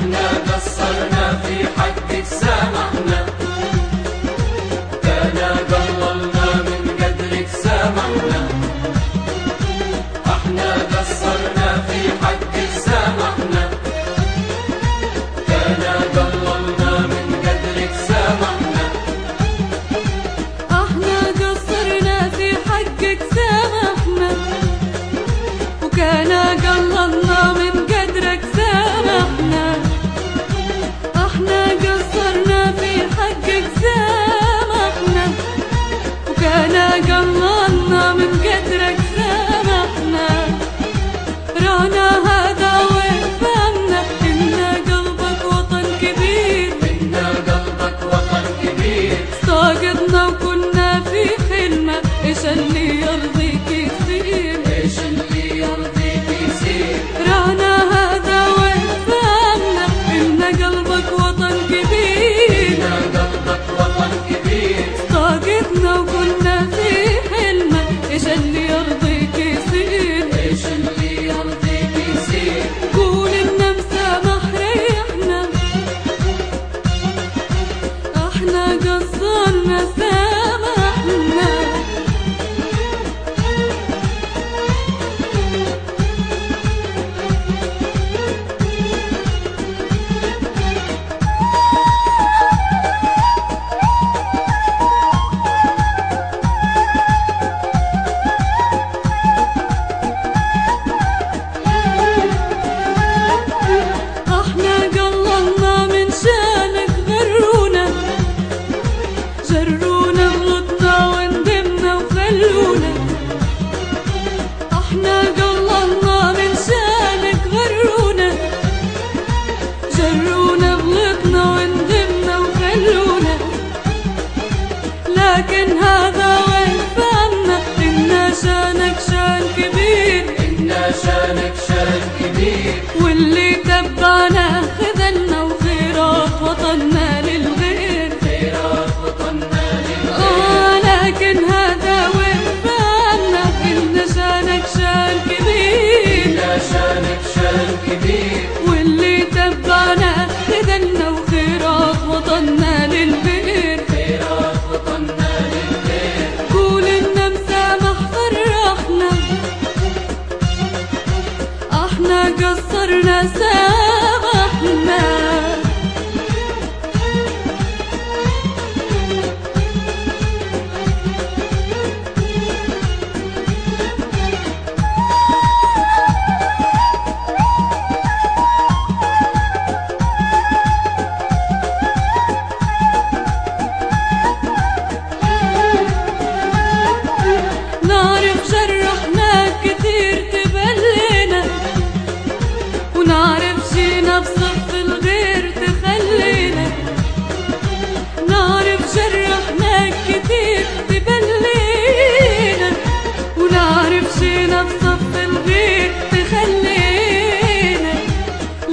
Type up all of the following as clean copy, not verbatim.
احنا قصرنا في حقك سامحنا، كان قللنا من قدرك سامحنا. احنا قصرنا في حقك سامحنا، كان قللنا من قدرك سامحنا. احنا قصرنا في حقك سامحنا، وكان قللنا من قدرك سامحنا. احنا قصرنا في حقك سامحنا، وكان قللنا من قدرك سامحنا. رانا هذا وين فهمنا إن قلبك وطن كبير، إن قلبك وطن كبير. ساقطنا وكنا في حلمك، إيش اللي يرضيك يصير، إيش اللي يرضيك يصير. رانا هذا وين فهمنا إن قلبك وطن كبير، إن قلبك وطن كبير. ساقطنا وكنا في حلمك، إيش اللي يرضيك يصير، إيش اللي يرضيك يصير. قول إن مسامح ريحنا، احنا قصرنا سامحنا. احنا قللنا من شانك، غرونا جرونا بغضنا وندمنا وخلونا. احنا قللنا من شانك، غرونا جرونا بغضنا وندمنا وخلونا. لكن هذا وين فهمنا إن شانك شان كبير، إن شانك شان كبير. واللي تبعنا خذلنا وخيرات وطننا للغير. خيرات وطننا للغير. لكن هذا وين فهمنا إن شانك شان كبير، إن شانك شان كبير. واللي تبعنا خذلنا وخيرات وطننا للغير. خيرات وطننا للغير. قول إن مسامح فرحنا، احنا قصرنا سامحنا. نعرف جرحناك كتير تبلينا، ونعرف جينا بصف الغير تخلينا. نعرف جرحناك كتير تبلينا، ونعرف جينا بصف الغير تخلينا.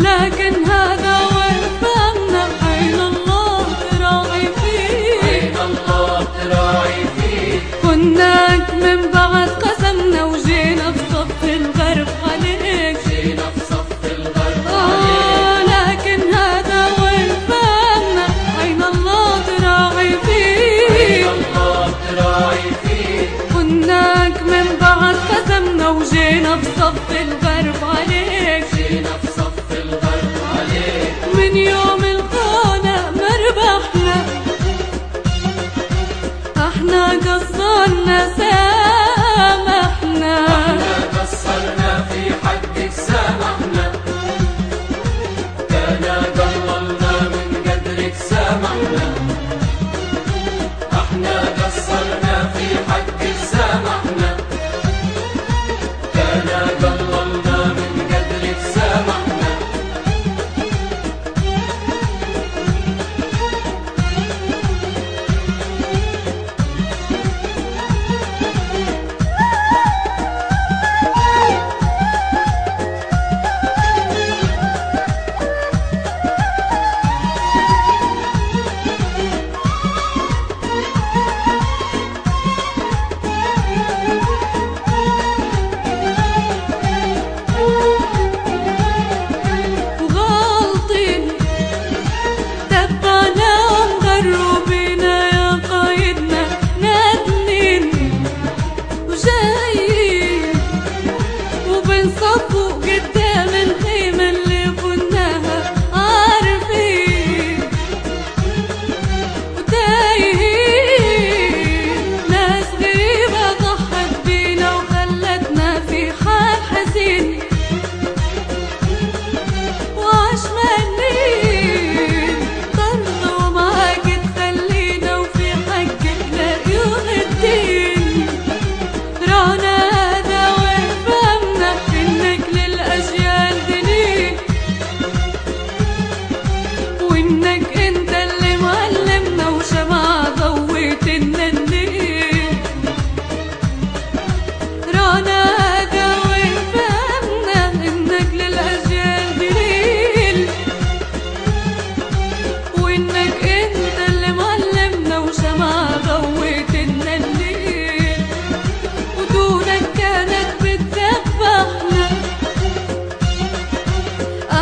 لكن هذا وين فهمنا عين الله تراعي فيه، عين الله تراعي فيه. كناك من بعد قسمنا وجينا بصف الغرب عليك. جينا بصف الغرب عليك. لكن هذا وين فهمنا عين الله تراعي فيه، عين الله تراعي فيه. كناك من بعد قسمنا وجينا بصف الغرب عليك. جينا بصف الغرب عليك. من يوم الخانة ما ربحنا، احنا قصرنا سامحنا.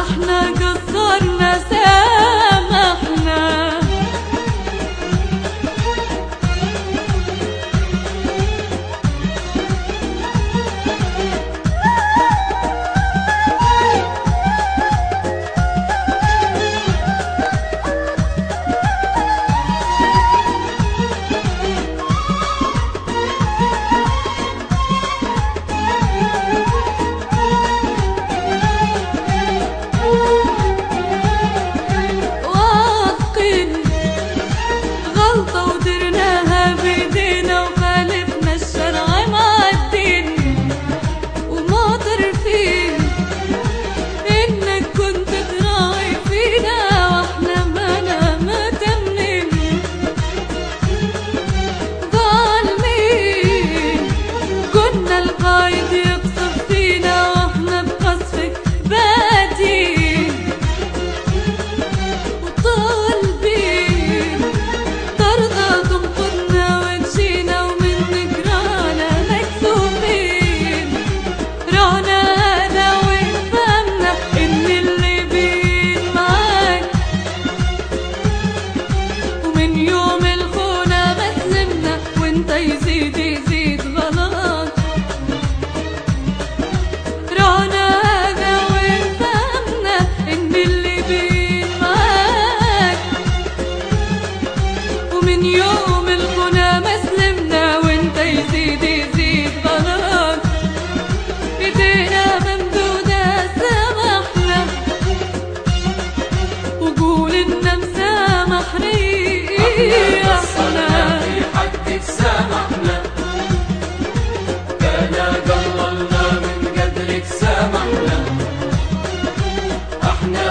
احنا قصرنا سامحنا. يزيد يزيد غلط رانا هذا وفهمنا ان اللي بين معاك، ومن يوم الخنا ما سلمنا وانت يزيد يزيد غلط. ايدينا ممدودة سامحنا وقول ان مسامحني سامحنا، كان قللنا من قدرك سامحنا، احنا